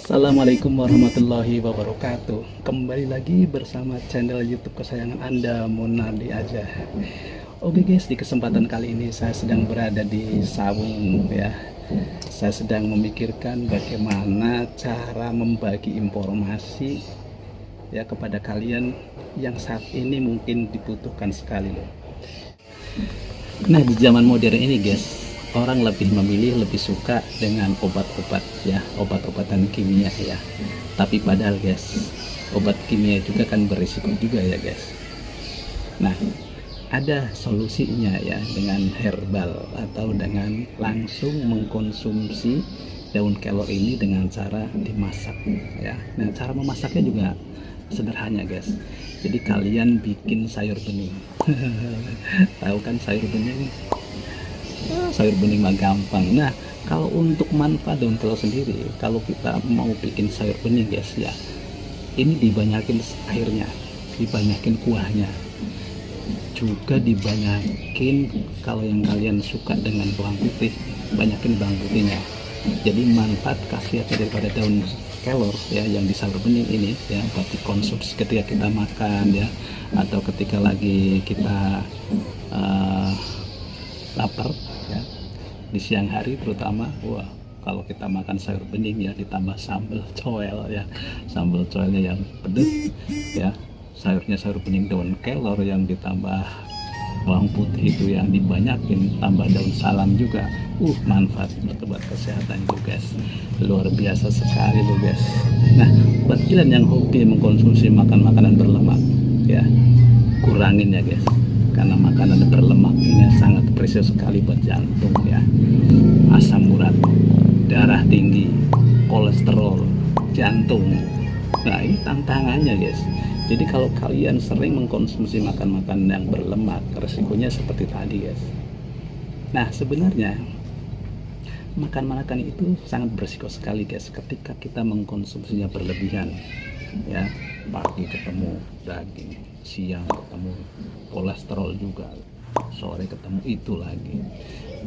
Assalamualaikum warahmatullahi wabarakatuh. Kembali lagi bersama channel YouTube kesayangan Anda, Monardi aja. Oke guys, di kesempatan kali ini saya sedang berada di Sawung ya. Saya sedang memikirkan bagaimana cara membagi informasi ya kepada kalian yang saat ini mungkin dibutuhkan sekali loh. Nah, di zaman modern ini guys, orang lebih memilih, lebih suka dengan obat-obat ya, obat-obatan kimia ya. Tapi padahal guys, obat kimia juga kan berisiko juga ya guys. Nah, ada solusinya ya, dengan herbal atau dengan langsung mengkonsumsi daun kelor ini dengan cara dimasak ya. Nah, cara memasaknya juga sederhana guys. Jadi kalian bikin sayur bening. Tahu kan sayur bening? Sayur bening mah gampang. Nah, kalau untuk manfaat daun kelor sendiri, kalau kita mau bikin sayur bening guys ya, ini dibanyakin airnya, dibanyakin kuahnya, juga dibanyakin, kalau yang kalian suka dengan bawang putih, banyakin bawang putihnya. Jadi manfaat khasiat daripada daun kelor ya yang di sayur bening ini ya, buat dikonsumsi ketika kita makan ya, atau ketika lagi kita lapar ya, di siang hari terutama. Wah, kalau kita makan sayur bening ya, ditambah sambal coel ya, sambal coelnya yang pedes ya, sayurnya sayur bening daun kelor yang ditambah bawang putih itu yang dibanyakin, tambah daun salam juga, manfaat buat kesehatan itu guys, luar biasa sekali loh guys. Nah, buat kalian yang hobi mengkonsumsi makanan berlemak ya, kurangin ya guys, karena makanan berlemak ini sangat presius sekali buat jantung ya, asam urat, darah tinggi, kolesterol, jantung. Nah, ini tantangannya guys. Jadi kalau kalian sering mengkonsumsi makan-makan yang berlemak, resikonya seperti tadi guys. Nah, sebenarnya makan-makan itu sangat berisiko sekali guys ketika kita mengkonsumsinya berlebihan ya. Pagi ketemu daging, siang ketemu kolesterol juga, sore ketemu itu lagi.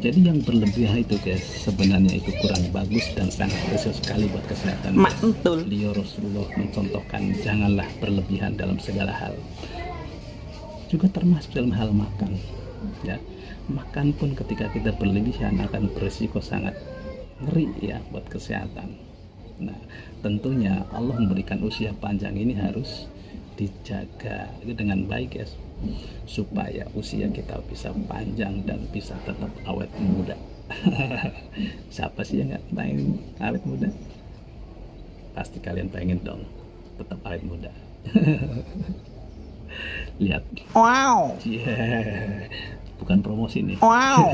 Jadi yang berlebihan itu guys, sebenarnya itu kurang bagus dan sangat berisiko sekali buat kesehatan. Mantul. Beliau Rasulullah mencontohkan janganlah berlebihan dalam segala hal, juga termasuk dalam hal makan ya. Makan pun ketika kita berlebihan akan berisiko sangat ngeri ya buat kesehatan. Nah, tentunya Allah memberikan usia panjang ini harus dijaga itu dengan baik guys, supaya usia kita bisa panjang dan bisa tetap awet muda. Siapa sih yang nggak pengen awet muda? Pasti kalian pengen dong tetap awet muda. Lihat, Wow. yeah. Bukan promosi nih. Wow.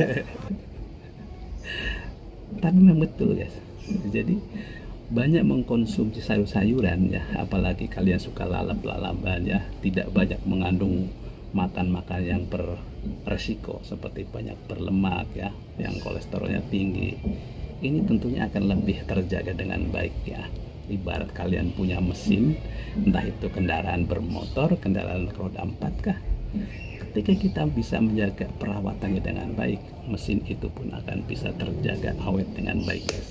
Tapi memang betul guys. Jadi banyak mengkonsumsi sayur-sayuran ya, apalagi kalian suka lalap-lalapan ya, tidak banyak mengandung makan-makan yang beresiko seperti banyak berlemak ya, yang kolesterolnya tinggi. Ini tentunya akan lebih terjaga dengan baik ya. Ibarat kalian punya mesin, entah itu kendaraan bermotor, kendaraan roda 4 kah, ketika kita bisa menjaga perawatannya dengan baik, mesin itu pun akan bisa terjaga awet dengan baik guys.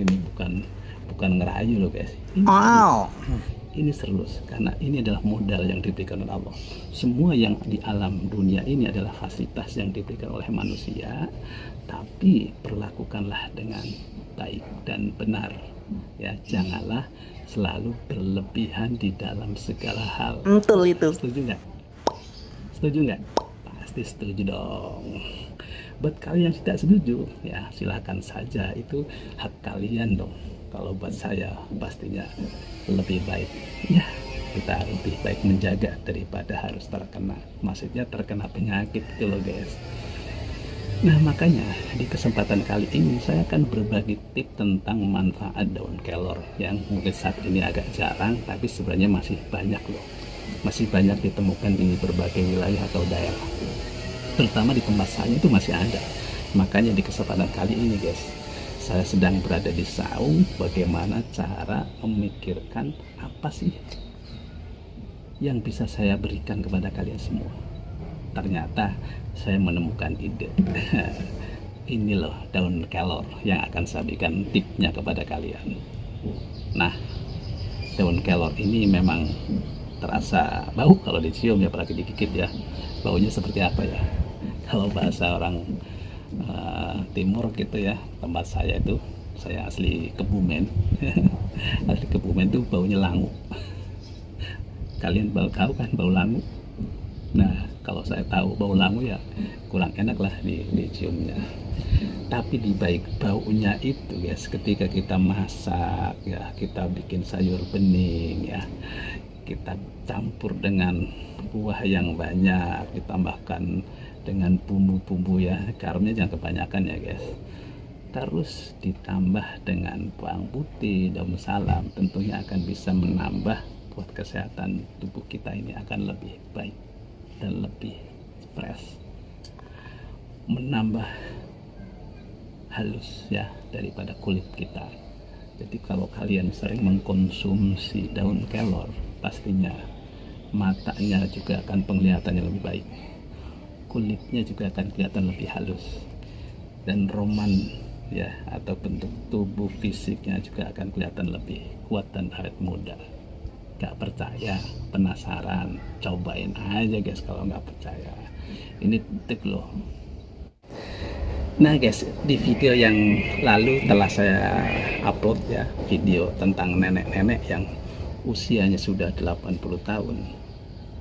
Ini bukan ngerayu loh guys. Ini serius, karena ini adalah modal yang diberikan oleh Allah. Semua yang di alam dunia ini adalah fasilitas yang diberikan oleh manusia, tapi perlakukanlah dengan baik dan benar ya. Janganlah selalu berlebihan di dalam segala hal. Betul itu. Setuju nggak? Setuju nggak? Pasti setuju dong. Buat kalian yang tidak setuju ya silahkan saja, itu hak kalian dong. Kalau buat saya pastinya lebih baik ya, kita lebih baik menjaga daripada harus terkena, maksudnya terkena penyakit gitu loh guys. Nah, makanya di kesempatan kali ini saya akan berbagi tips tentang manfaat daun kelor yang mungkin saat ini agak jarang, tapi sebenarnya masih banyak loh, masih banyak ditemukan di berbagai wilayah atau daerah, terutama di tempat saya itu masih ada. Makanya di kesempatan kali ini guys, saya sedang berada di Sawung. Bagaimana cara memikirkan apa sih yang bisa saya berikan kepada kalian semua. Ternyata saya menemukan ide. ini loh daun kelor yang akan saya berikan tipsnya kepada kalian. Nah, daun kelor ini memang terasa bau kalau dicium ya, apalagi digigit ya. Baunya seperti apa ya? Kalau bahasa orang timur gitu ya, tempat saya itu, saya asli Kebumen. Asli Kebumen tuh baunya langu. Kalian tahu kan bau langu? Nah, kalau saya tahu bau langu ya kurang enak lah diciumnya. Tapi di baik baunya itu guys, ketika kita masak ya, kita bikin sayur bening ya, kita campur dengan kuah yang banyak, ditambahkan dengan bumbu-bumbu ya, garamnya jangan kebanyakan ya guys. Terus ditambah dengan bawang putih, daun salam, tentunya akan bisa menambah buat kesehatan tubuh kita ini akan lebih baik dan lebih fresh, menambah halus ya daripada kulit kita. Jadi kalau kalian sering mengkonsumsi daun kelor, pastinya matanya juga akan penglihatannya lebih baik, kulitnya juga akan kelihatan lebih halus, dan roman ya atau bentuk tubuh fisiknya juga akan kelihatan lebih kuat dan awet muda. Gak percaya, penasaran, cobain aja guys kalau nggak percaya. Ini tip loh. Nah guys, di video yang lalu telah saya upload ya, video tentang nenek-nenek yang usianya sudah 80 tahun,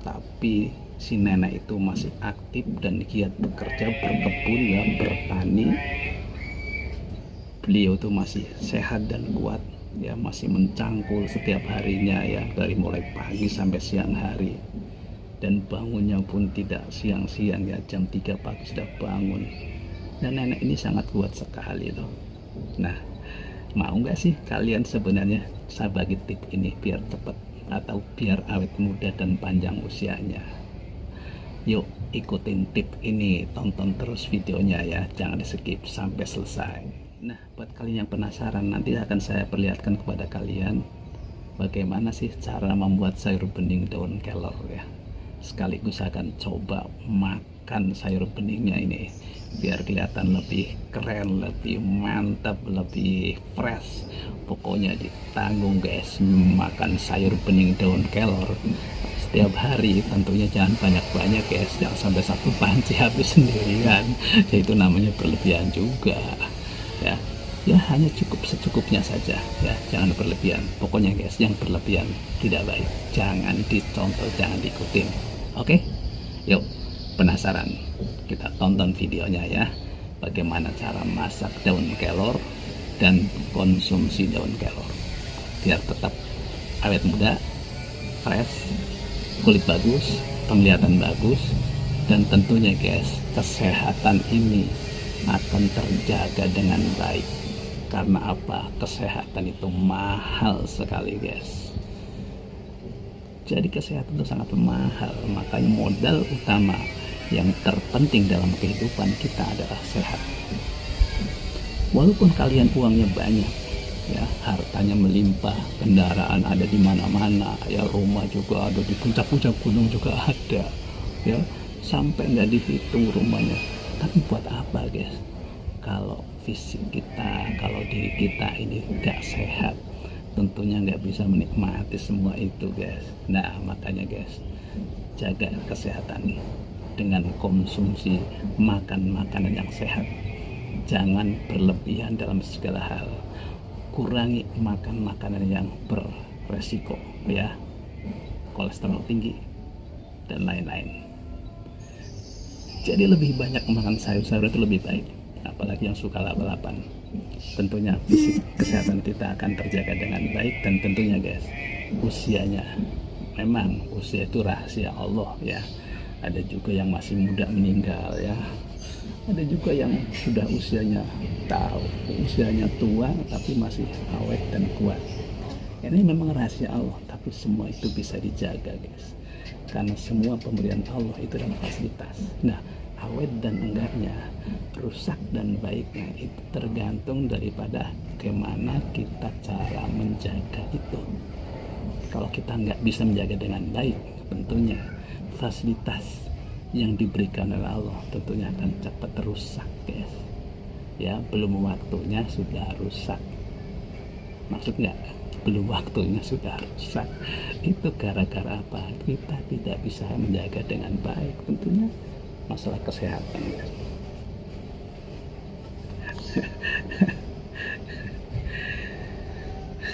tapi si nenek itu masih aktif dan giat bekerja, berkebun ya, bertani. Beliau tuh masih sehat dan kuat ya, masih mencangkul setiap harinya ya, dari mulai pagi sampai siang hari, dan bangunnya pun tidak siang-siang ya, jam 3 pagi sudah bangun. Dan nenek ini sangat kuat sekali loh. Nah, mau nggak sih kalian sebenarnya saya bagi tip ini biar cepat atau biar awet muda dan panjang usianya? Yuk ikutin tip ini, tonton terus videonya ya, jangan di skip sampai selesai. Nah, buat kalian yang penasaran, nanti akan saya perlihatkan kepada kalian bagaimana sih cara membuat sayur bening daun kelor ya. Sekaligus akan coba makan sayur beningnya ini biar kelihatan lebih keren, lebih mantap, lebih fresh. Pokoknya ditanggung guys, makan sayur bening daun kelor setiap hari. Tentunya jangan banyak-banyak guys, jangan sampai satu panci habis sendirian ya, itu namanya berlebihan juga ya. Ya hanya cukup secukupnya saja ya, jangan berlebihan. Pokoknya guys, yang berlebihan tidak baik, jangan dicontoh, jangan diikutin. Oke, yuk, penasaran? Kita tonton videonya ya, bagaimana cara masak daun kelor dan konsumsi daun kelor biar tetap awet muda, fresh, kulit bagus, penglihatan bagus, dan tentunya guys, kesehatan ini akan terjaga dengan baik. Karena apa? Kesehatan itu mahal sekali guys. Jadi kesehatan itu sangat mahal, makanya modal utama yang terpenting dalam kehidupan kita adalah sehat. Walaupun kalian uangnya banyak ya, hartanya melimpah, kendaraan ada di mana-mana ya, rumah juga ada, di puncak-puncak gunung juga ada ya, sampai nggak dihitung rumahnya. Tapi buat apa guys kalau fisik kita, kalau diri kita ini nggak sehat? Tentunya nggak bisa menikmati semua itu guys. Nah makanya guys, jaga kesehatan dengan konsumsi makan makanan yang sehat. Jangan berlebihan dalam segala hal, kurangi makan makanan yang beresiko ya, kolesterol tinggi dan lain-lain. Jadi lebih banyak makan sayur-sayur itu lebih baik, apalagi yang suka lap-lapan. Tentunya fisik kesehatan kita akan terjaga dengan baik. Dan tentunya guys, usianya, memang usia itu rahasia Allah ya. Ada juga yang masih muda meninggal ya, ada juga yang sudah usianya usianya tua tapi masih awet dan kuat. Ini memang rahasia Allah, tapi semua itu bisa dijaga guys, karena semua pemberian Allah itu adalah fasilitas. Nah, awet dan enggaknya, rusak dan baiknya itu tergantung daripada bagaimana kita cara menjaga itu. Kalau kita nggak bisa menjaga dengan baik, tentunya fasilitas yang diberikan oleh Allah tentunya akan cepat rusak guys. ya belum waktunya sudah rusak. Maksud nggak? Belum waktunya sudah rusak. Itu gara-gara apa? Kita tidak bisa menjaga dengan baik, tentunya masalah kesehatan.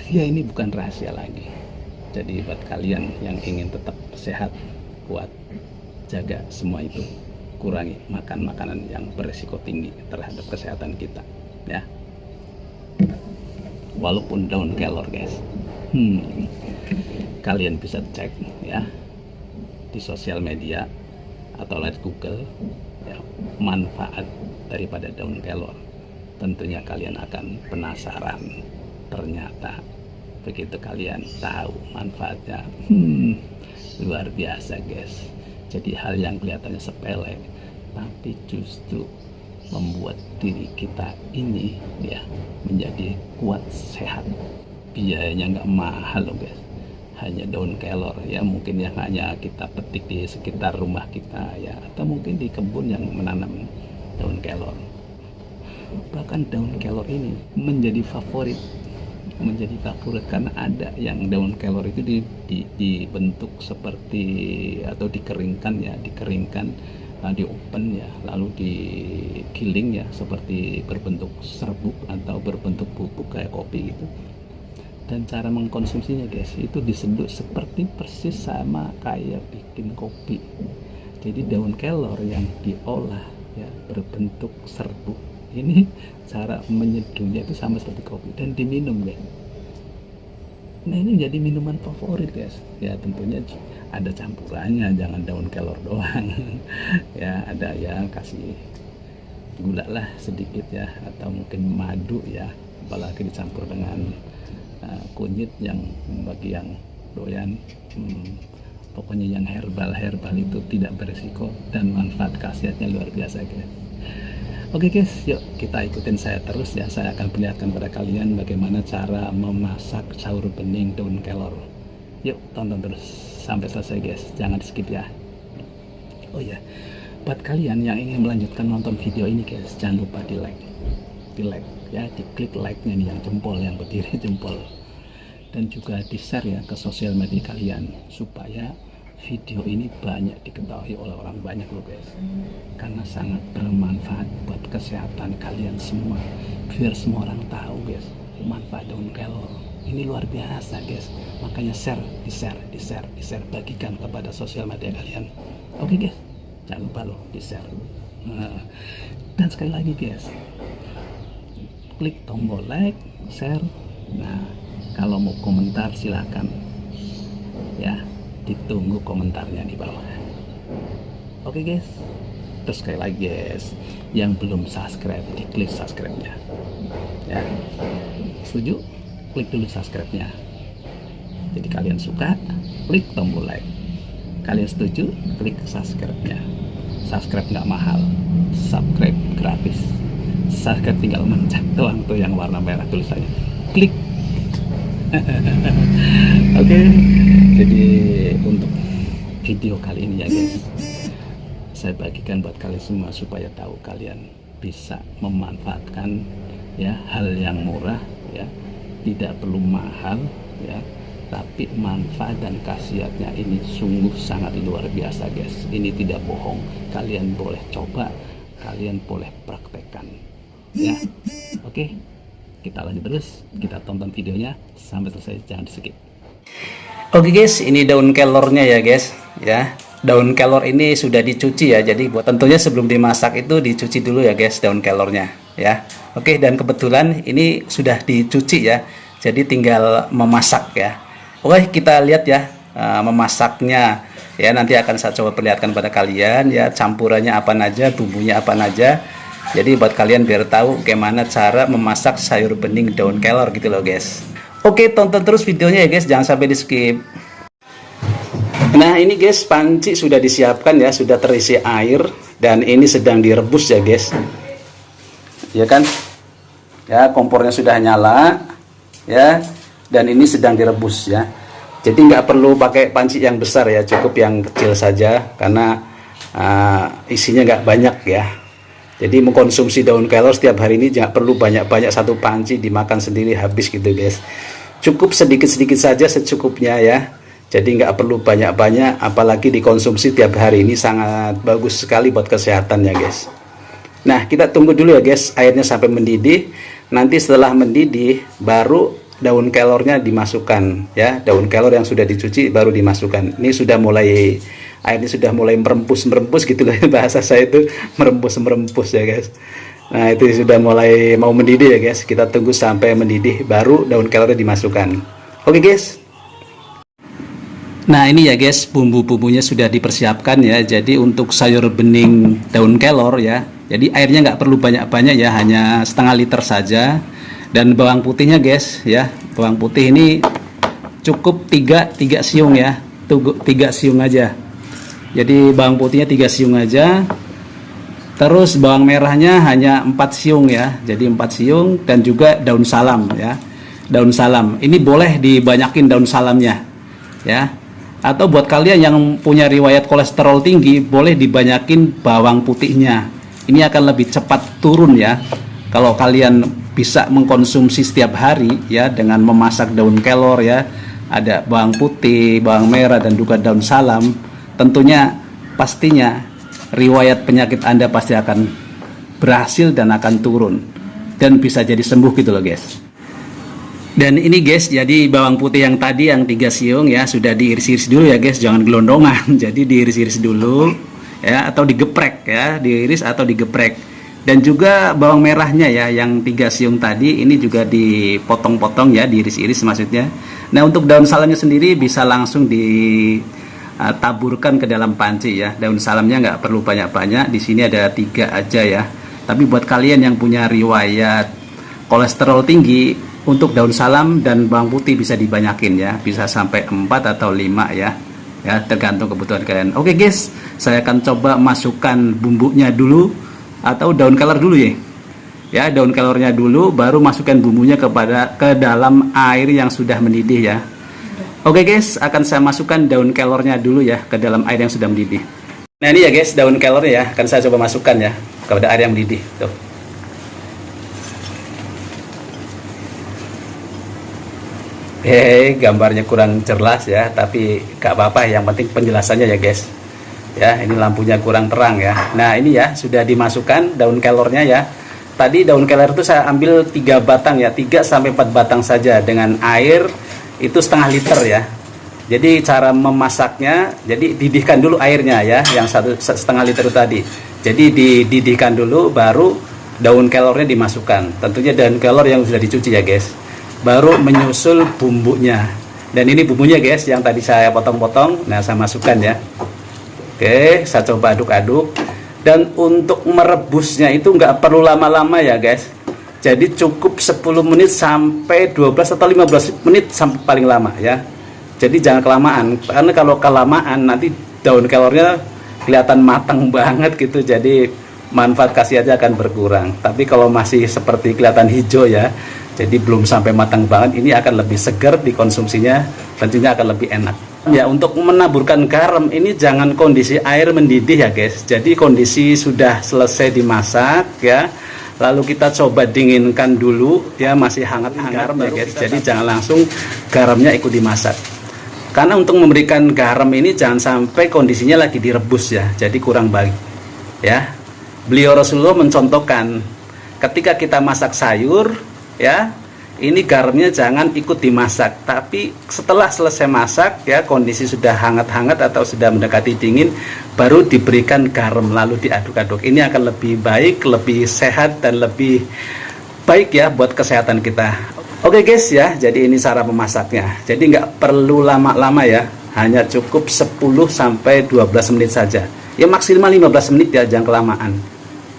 Ya ini bukan rahasia lagi. Jadi buat kalian yang ingin tetap sehat, kuat, jaga semua itu, kurangi makan makanan yang beresiko tinggi terhadap kesehatan kita, ya. Walaupun down kalor guys, kalian bisa cek ya di sosial media atau lihat Google ya, manfaat daripada daun kelor. Tentunya kalian akan penasaran. Ternyata begitu kalian tahu manfaatnya, luar biasa guys. Jadi hal yang kelihatannya sepele tapi justru membuat diri kita ini ya menjadi kuat, sehat. Biayanya nggak mahal loh guys, hanya daun kelor ya, mungkin yang hanya kita petik di sekitar rumah kita ya, atau mungkin di kebun yang menanam daun kelor. Bahkan daun kelor ini menjadi favorit karena ada yang daun kelor itu dibentuk seperti atau dikeringkan, di open ya, lalu digiling ya seperti berbentuk serbuk atau berbentuk bubuk kayak kopi gitu. Dan cara mengkonsumsinya guys, itu diseduh seperti persis sama kayak bikin kopi. Jadi daun kelor yang diolah ya berbentuk serbuk ini, cara menyeduhnya itu sama seperti kopi dan diminum guys. Nah ini jadi minuman favorit guys ya, tentunya ada campurannya, jangan daun kelor doang. Ya ada ya kasih gula lah sedikit ya, atau mungkin madu ya, apalagi dicampur dengan kunyit yang bagi yang doyan, pokoknya yang herbal itu tidak berisiko dan manfaat khasiatnya luar biasa guys. Oke guys, yuk kita ikutin saya terus ya. Saya akan perlihatkan pada kalian bagaimana cara memasak sayur bening daun kelor. Yuk tonton terus sampai selesai guys, jangan skip ya. Oh ya, buat kalian yang ingin melanjutkan nonton video ini guys, jangan lupa di like ya, diklik like-nya nih yang jempol, yang berdiri jempol, dan juga di share ya ke sosial media kalian supaya video ini banyak diketahui oleh orang banyak loh guys, karena sangat bermanfaat buat kesehatan kalian semua. Biar semua orang tahu guys manfaat daun kelor ini luar biasa guys, makanya di share, bagikan kepada sosial media kalian. Oke guys, jangan lupa loh di share. Dan sekali lagi guys, klik tombol like, share. Nah kalau mau komentar silakan ya, ditunggu komentarnya di bawah. Oke guys, terus sekali lagi guys, yang belum subscribe diklik subscribe-nya ya. Setuju? Klik dulu subscribe-nya. Jadi kalian suka, klik tombol like. Kalian setuju, klik subscribe-nya. Subscribe nggak mahal, subscribe gratis. Subscribe tinggal mencet doang tuh yang warna merah tulisannya, klik. Oke, jadi untuk video kali ini ya guys, saya bagikan buat kalian semua supaya tahu kalian bisa memanfaatkan ya hal yang murah ya, tidak perlu mahal ya, tapi manfaat dan khasiatnya ini sungguh sangat luar biasa guys. Ini tidak bohong, kalian boleh coba, kalian boleh praktekkan ya. Oke, kita lanjut terus, kita tonton videonya sampai selesai, jangan di skip. Oke guys, ini daun kelornya ya guys ya. Daun kelor ini sudah dicuci ya, jadi buat tentunya sebelum dimasak itu dicuci dulu ya guys daun kelornya ya. Oke, dan kebetulan ini sudah dicuci ya, jadi tinggal memasak ya. Oke, kita lihat ya memasaknya ya, nanti akan saya coba perlihatkan pada kalian ya, campurannya apa aja, bumbunya apa aja. Jadi buat kalian biar tahu bagaimana cara memasak sayur bening daun kelor gitu loh guys. Oke, tonton terus videonya ya guys, jangan sampai di skip. Nah ini guys, panci sudah disiapkan ya, sudah terisi air, dan ini sedang direbus ya guys. Ya kan? Ya, kompornya sudah nyala ya, dan ini sedang direbus ya. Jadi nggak perlu pakai panci yang besar ya, cukup yang kecil saja karena isinya nggak banyak ya. Jadi mengkonsumsi daun kelor setiap hari ini jangan perlu banyak-banyak, satu panci dimakan sendiri habis gitu guys. Cukup sedikit-sedikit saja secukupnya ya. Jadi nggak perlu banyak-banyak, apalagi dikonsumsi tiap hari, ini sangat bagus sekali buat kesehatan ya guys. Nah, kita tunggu dulu ya guys, airnya sampai mendidih. Nanti setelah mendidih baru daun kelornya dimasukkan ya. Daun kelor yang sudah dicuci baru dimasukkan. Ini sudah mulai, airnya sudah mulai merempus gitu lah, bahasa saya itu merempus ya guys. Nah, itu sudah mulai mau mendidih ya guys. Kita tunggu sampai mendidih baru daun kelornya dimasukkan. Oke guys. Nah, ini ya guys, bumbu-bumbunya sudah dipersiapkan ya. Jadi untuk sayur bening daun kelor ya, jadi airnya nggak perlu banyak-banyak ya, hanya setengah liter saja. Dan bawang putihnya guys ya, bawang putih ini cukup 3 siung ya, 3 siung aja. Jadi bawang putihnya 3 siung aja. Terus bawang merahnya hanya 4 siung ya, jadi 4 siung. Dan juga daun salam ya, daun salam ini boleh dibanyakin daun salamnya ya. Atau buat kalian yang punya riwayat kolesterol tinggi, boleh dibanyakin bawang putihnya, ini akan lebih cepat turun ya kalau kalian bisa mengkonsumsi setiap hari ya, dengan memasak daun kelor ya, ada bawang putih, bawang merah, dan juga daun salam. Tentunya pastinya riwayat penyakit Anda pasti akan berhasil dan akan turun dan bisa jadi sembuh gitu loh guys. Dan ini guys, jadi bawang putih yang tadi yang 3 siung ya, sudah diiris-iris dulu ya guys, jangan gelondongan. Jadi diiris-iris dulu ya, atau digeprek ya, diiris atau digeprek. Dan juga bawang merahnya ya, yang 3 siung tadi ini juga dipotong-potong ya, diiris-iris maksudnya. Nah, untuk daun salamnya sendiri bisa langsung ditaburkan ke dalam panci ya. Daun salamnya nggak perlu banyak-banyak, di sini ada 3 aja ya. Tapi buat kalian yang punya riwayat kolesterol tinggi, untuk daun salam dan bawang putih bisa dibanyakin ya, bisa sampai 4 atau 5 ya. Ya, tergantung kebutuhan kalian. Oke guys, saya akan coba masukkan bumbunya dulu, atau daun kelor dulu ya. Ya, daun kelornya dulu, baru masukkan bumbunya ke dalam air yang sudah mendidih ya. Oke guys, akan saya masukkan daun kelornya dulu ya ke dalam air yang sudah mendidih. Nah, ini ya guys, daun kelornya ya, akan saya coba masukkan ya ke air yang mendidih. Tuh. Gambarnya kurang jelas ya, tapi gak apa-apa, yang penting penjelasannya ya guys. Ya, ini lampunya kurang terang ya. Nah, ini ya sudah dimasukkan daun kelornya ya. Tadi daun kelor itu saya ambil 3 batang ya, 3 sampai 4 batang saja, dengan air itu setengah liter ya. Jadi cara memasaknya, jadi didihkan dulu airnya ya, yang setengah liter tadi. Jadi dididihkan dulu, baru daun kelornya dimasukkan. Tentunya daun kelor yang sudah dicuci ya guys. Baru menyusul bumbunya. Dan ini bumbunya guys, yang tadi saya potong-potong. Nah, saya masukkan ya. Oke, saya coba aduk-aduk. Dan untuk merebusnya itu nggak perlu lama-lama ya guys. Jadi cukup 10 menit sampai 12 atau 15 menit sampai paling lama ya. Jadi jangan kelamaan, karena kalau kelamaan nanti daun kelornya kelihatan matang banget gitu. Jadi manfaat khasiatnya akan berkurang. Tapi kalau masih seperti kelihatan hijau ya, jadi belum sampai matang banget, ini akan lebih segar dikonsumsinya, tentunya akan lebih enak. Ya, untuk menaburkan garam ini jangan kondisi air mendidih ya guys. Jadi kondisi sudah selesai dimasak ya, lalu kita coba dinginkan dulu ya, masih hangat-hangat garam ya guys. Jadi jangan langsung garamnya ikut dimasak. Karena untuk memberikan garam ini jangan sampai kondisinya lagi direbus ya, jadi kurang baik ya. Beliau Rasulullah mencontohkan ketika kita masak sayur ya, ini garamnya jangan ikut dimasak, tapi setelah selesai masak ya, kondisi sudah hangat-hangat atau sudah mendekati dingin, baru diberikan garam lalu diaduk-aduk. Ini akan lebih baik, lebih sehat, dan lebih baik ya buat kesehatan kita. Oke guys ya, jadi ini cara memasaknya. Jadi nggak perlu lama-lama ya, hanya cukup 10 sampai 12 menit saja. Ya maksimal 15 menit ya, jangan kelamaan.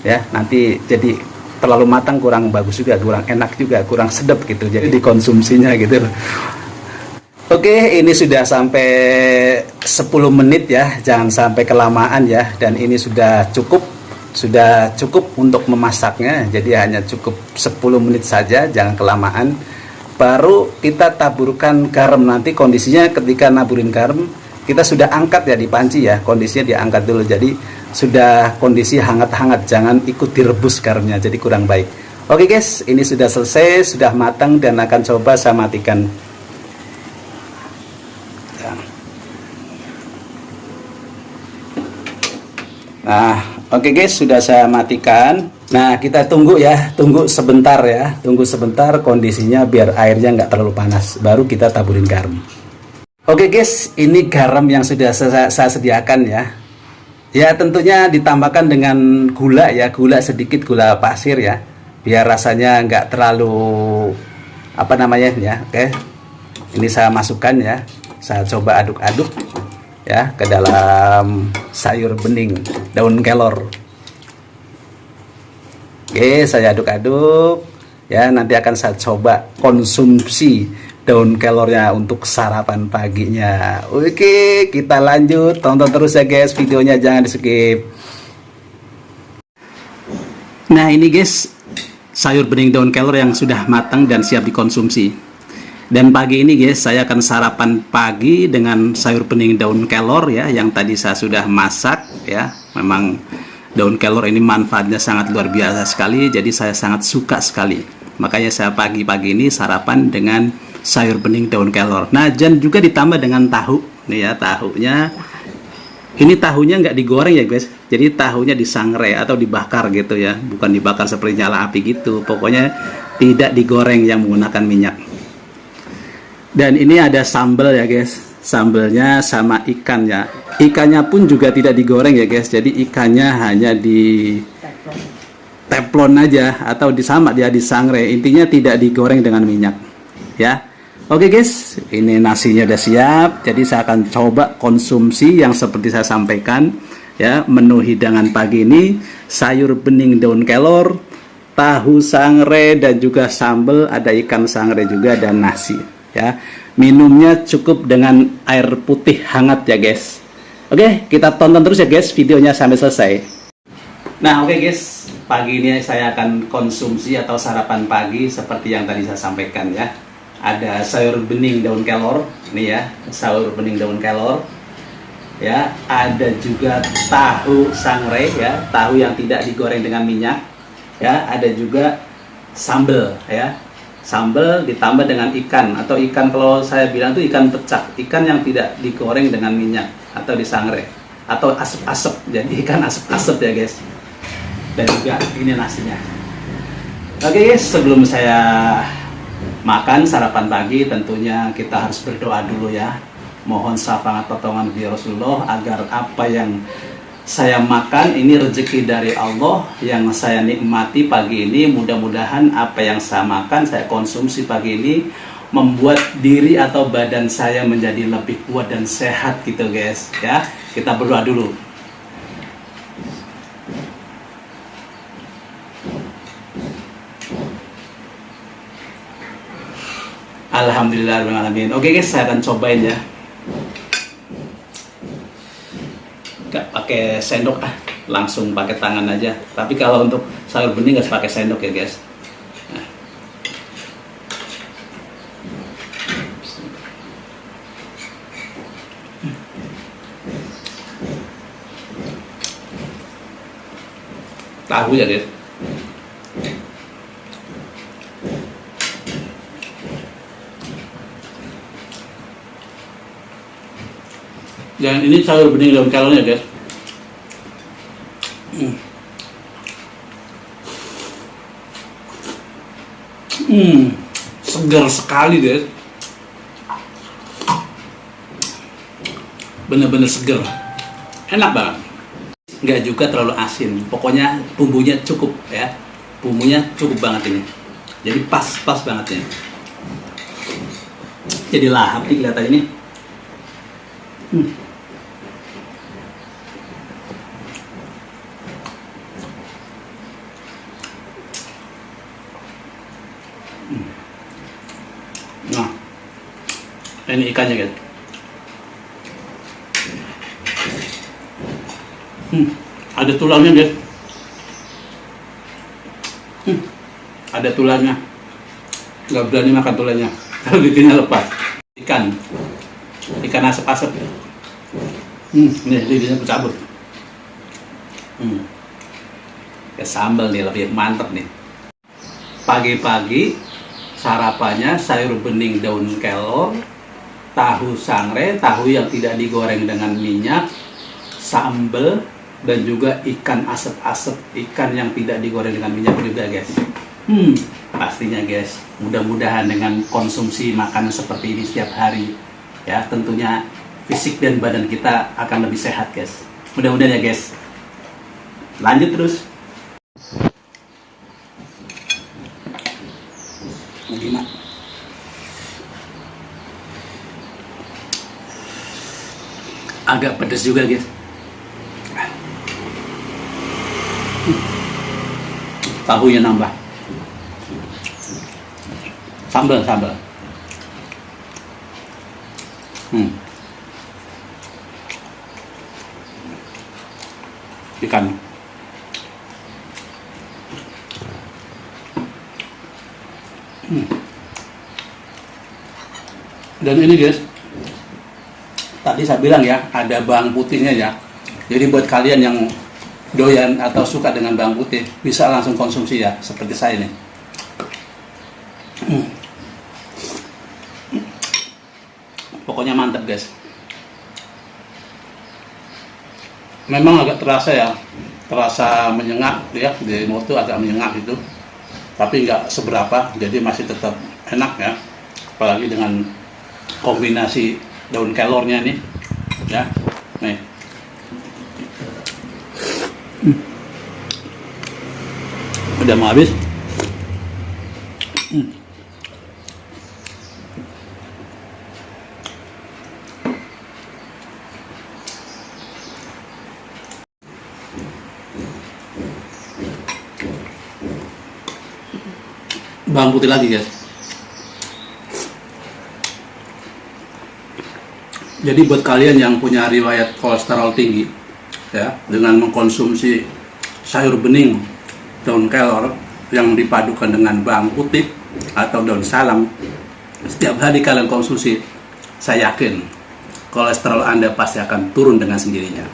Ya, nanti jadi terlalu matang kurang bagus juga, kurang enak juga, kurang sedap gitu, jadi dikonsumsinya gitu. Oke, ini sudah sampai 10 menit ya, jangan sampai kelamaan ya. Dan ini sudah cukup untuk memasaknya. Jadi hanya cukup 10 menit saja, jangan kelamaan. Baru kita taburkan garam. Nanti kondisinya ketika naburin garam, kita sudah angkat ya di panci ya, kondisinya diangkat dulu, jadi sudah kondisi hangat-hangat, jangan ikut direbus garamnya, jadi kurang baik. Oke guys, ini sudah selesai, sudah matang, dan akan coba saya matikan. Nah, oke guys, sudah saya matikan. Nah, kita tunggu ya, tunggu sebentar ya, tunggu sebentar kondisinya biar airnya nggak terlalu panas, baru kita taburin garam. Oke guys, ini garam yang sudah saya sediakan ya. Ya tentunya ditambahkan dengan gula ya, gula sedikit, gula pasir ya, biar rasanya nggak terlalu apa namanya ya. Oke, ini saya masukkan ya, saya coba aduk-aduk ya ke dalam sayur bening daun kelor. Oke, saya aduk-aduk ya, nanti akan saya coba konsumsi daun kelornya untuk sarapan paginya. Oke, kita lanjut, tonton terus ya guys videonya, jangan di skip. Nah ini guys, sayur bening daun kelor yang sudah matang dan siap dikonsumsi. Dan pagi ini guys, saya akan sarapan pagi dengan sayur bening daun kelor ya, yang tadi saya sudah masak ya. Memang daun kelor ini manfaatnya sangat luar biasa sekali, jadi saya sangat suka sekali. Makanya saya pagi-pagi ini sarapan dengan sayur bening daun kelor. Nah, dan juga ditambah dengan tahu nih ya, tahunya. Ini tahunya nggak digoreng ya guys, jadi tahunya disangrai atau dibakar gitu ya, bukan dibakar seperti nyala api gitu. Pokoknya tidak digoreng, yang menggunakan minyak. Dan ini ada sambal ya guys, sambalnya sama ikan ya. Ikannya pun juga tidak digoreng ya guys, jadi ikannya hanya di teflon aja atau disama dia disangrai. Intinya tidak digoreng dengan minyak ya. Oke guys, ini nasinya udah siap, jadi saya akan coba konsumsi yang seperti saya sampaikan ya. Menu hidangan pagi ini sayur bening daun kelor, tahu sangrai, dan juga sambal, ada ikan sangrai juga, dan nasi ya. Minumnya cukup dengan air putih hangat ya guys. Oke, kita tonton terus ya guys videonya sampai selesai. Nah oke guys, pagi ini saya akan konsumsi atau sarapan pagi seperti yang tadi saya sampaikan ya. Ada sayur bening daun kelor nih ya, sayur bening daun kelor ya. Ada juga tahu sangrai ya, tahu yang tidak digoreng dengan minyak ya. Ada juga sambal ya, sambal ditambah dengan ikan, atau ikan kalau saya bilang itu ikan pecak, ikan yang tidak digoreng dengan minyak atau disangrai atau asap-asap, jadi ikan asap-asap ya guys. Dan juga ini nasinya. Oke guys, sebelum saya makan sarapan pagi, tentunya kita harus berdoa dulu ya. Mohon syafaat pertolongan beliau Rasulullah agar apa yang saya makan ini rezeki dari Allah yang saya nikmati pagi ini. Mudah-mudahan apa yang saya makan, saya konsumsi pagi ini membuat diri atau badan saya menjadi lebih kuat dan sehat gitu guys ya. Kita berdoa dulu. Alhamdulillahirrahmanirrahim. Oke guys, saya akan cobain ya. Gak pakai sendok langsung pakai tangan aja. Tapi kalau untuk sayur bening harus pakai sendok ya guys. Nah. Tahu ya guys. Dan ini sayur bening daun kelornya guys. Segar sekali guys. Bener-bener segar. Enak banget. Nggak juga terlalu asin. Pokoknya bumbunya cukup ya. Bumbunya cukup banget ini. Jadi pas banget ini. Jadi lahap nih kelihatan ini. Nah, ini ikannya guys. Ada tulangnya guys. Ada tulangnya. Nggak berani makan tulangnya. Kalau bikinnya lepas. Ikan asap-asap. Ini lidahnya aku cabut. Kayak sambal nih, lebih mantep nih. Pagi-pagi sarapannya sayur bening daun kelor, tahu sangre, tahu yang tidak digoreng dengan minyak, sambal, dan juga ikan asap-asap, ikan yang tidak digoreng dengan minyak juga guys. Pastinya guys, mudah-mudahan dengan konsumsi makanan seperti ini setiap hari, ya tentunya fisik dan badan kita akan lebih sehat guys. Mudah-mudahan ya guys. Lanjut terus. Gimana? Agak pedas juga guys. Tahunya nambah. Sambal. Ikan. Dan ini guys, tadi saya bilang ya, ada bawang putihnya ya. Jadi buat kalian yang doyan atau suka dengan bawang putih, bisa langsung konsumsi ya, seperti saya nih. Pokoknya mantap guys. Memang agak terasa ya, terasa menyengat ya, di mulut tuh agak menyengat gitu. Tapi nggak seberapa, jadi masih tetap enak ya. Apalagi dengan kombinasi daun kelornya nih, ya, nih. Udah mau habis. Bawang putih lagi guys. Jadi buat kalian yang punya riwayat kolesterol tinggi ya, dengan mengkonsumsi sayur bening daun kelor yang dipadukan dengan bawang putih atau daun salam, setiap hari kalian konsumsi, saya yakin kolesterol Anda pasti akan turun dengan sendirinya.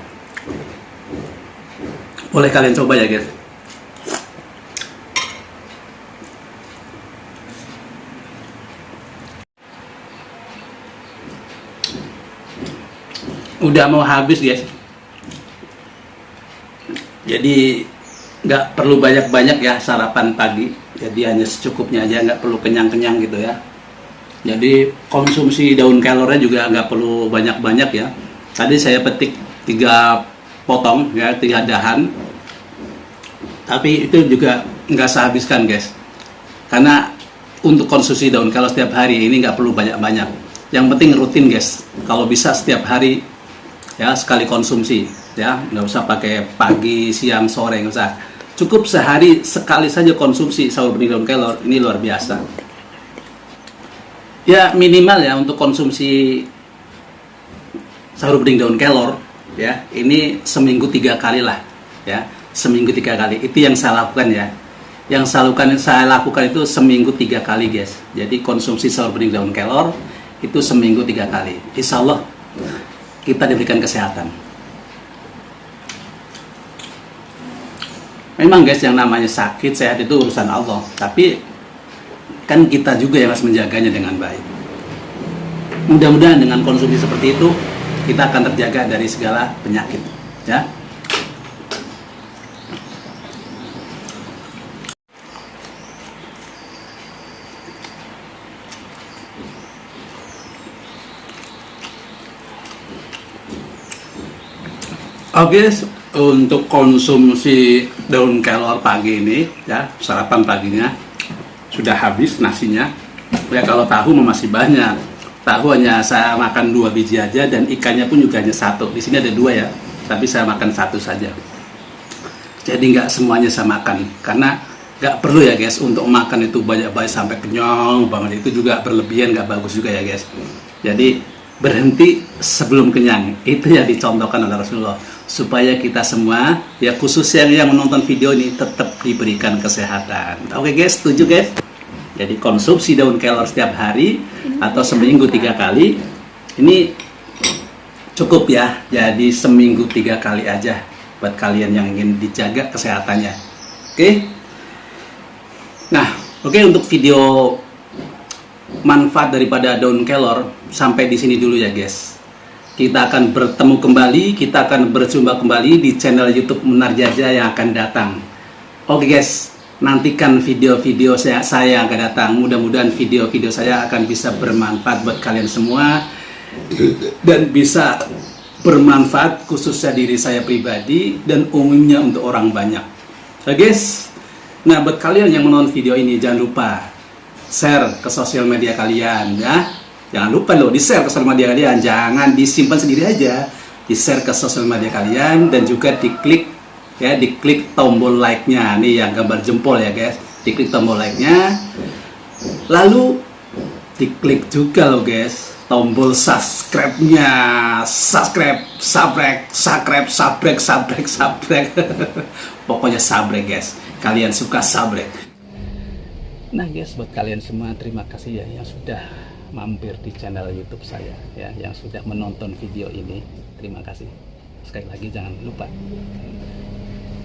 Boleh kalian coba ya guys. Udah mau habis guys, jadi nggak perlu banyak-banyak ya sarapan pagi, jadi hanya secukupnya aja, nggak perlu kenyang-kenyang gitu ya. Jadi konsumsi daun kelornya juga nggak perlu banyak-banyak ya. Tadi saya petik 3 potong ya, 3 dahan, tapi itu juga nggak saya habiskan guys, karena untuk konsumsi daun kelor setiap hari ini nggak perlu banyak-banyak. Yang penting rutin guys, kalau bisa setiap hari ya, sekali konsumsi ya, nggak usah pakai pagi, siang, sore, nggak usah, cukup sehari sekali saja konsumsi sayur bening daun kelor. Ini luar biasa ya. Minimal ya untuk konsumsi sayur bening daun kelor ya, ini seminggu 3 kali lah ya, seminggu 3 kali. Itu yang saya lakukan ya, yang saya lakukan itu seminggu 3 kali guys. Jadi konsumsi sayur bening daun kelor itu seminggu 3 kali. Insya Allah kita diberikan kesehatan. Memang guys, yang namanya sakit sehat itu urusan Allah, tapi kan kita juga yang harus menjaganya dengan baik. Mudah-mudahan dengan konsumsi seperti itu kita akan terjaga dari segala penyakit ya. Oke, untuk konsumsi daun kelor pagi ini ya, sarapan paginya sudah habis nasinya. Ya kalau tahu masih banyak. Tahu hanya saya makan 2 biji aja, dan ikannya pun juga hanya 1. Di sini ada 2 ya, tapi saya makan 1 saja. Jadi nggak semuanya saya makan, karena nggak perlu ya guys untuk makan itu banyak-banyak sampai kenyang banget. Itu juga berlebihan, nggak bagus juga ya guys. Jadi berhenti sebelum kenyang, itu yang dicontohkan oleh Rasulullah, supaya kita semua ya, khususnya yang menonton video ini, tetap diberikan kesehatan. Oke guys, setuju guys? Jadi konsumsi daun kelor setiap hari atau seminggu 3 kali, ini Cukup ya, jadi seminggu 3 kali aja buat kalian yang ingin dijaga kesehatannya. Oke. Nah, oke, untuk video manfaat daripada daun kelor sampai di sini dulu ya guys. Kita akan bertemu kembali, kita akan berjumpa kembali di channel YouTube Munardi Aja yang akan datang. Oke guys, nantikan video-video saya yang akan datang. Mudah-mudahan video-video saya akan bisa bermanfaat buat kalian semua dan bisa bermanfaat khususnya diri saya pribadi dan umumnya untuk orang banyak. Oke guys. Nah, buat kalian yang menonton video ini jangan lupa share ke sosial media kalian ya. Jangan lupa loh di-share ke sosial media kalian, jangan disimpan sendiri aja. Di-share ke sosial media kalian dan juga diklik ya, diklik tombol like-nya. Nih yang gambar jempol ya guys. Diklik tombol like-nya. Lalu diklik juga loh guys tombol subscribe-nya. Subscribe. Pokoknya sabrek guys. Kalian suka sabrek. Nah guys, buat kalian semua terima kasih ya yang sudah mampir di channel YouTube saya ya, yang sudah menonton video ini. Terima kasih. Sekali lagi jangan lupa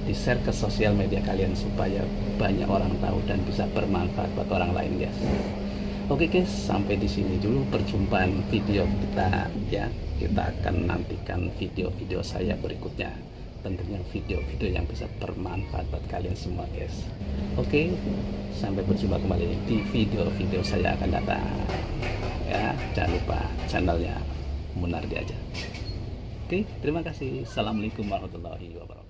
di-share ke sosial media kalian supaya banyak orang tahu dan bisa bermanfaat buat orang lain guys. Oke guys, sampai di sini dulu perjumpaan video kita ya. Kita akan nantikan video-video saya berikutnya. Tentunya video-video yang bisa bermanfaat buat kalian semua guys. Oke, sampai berjumpa kembali di video-video saya akan datang ya. Jangan lupa channelnya Munardi Aja. Oke, terima kasih. Assalamualaikum warahmatullahi wabarakatuh.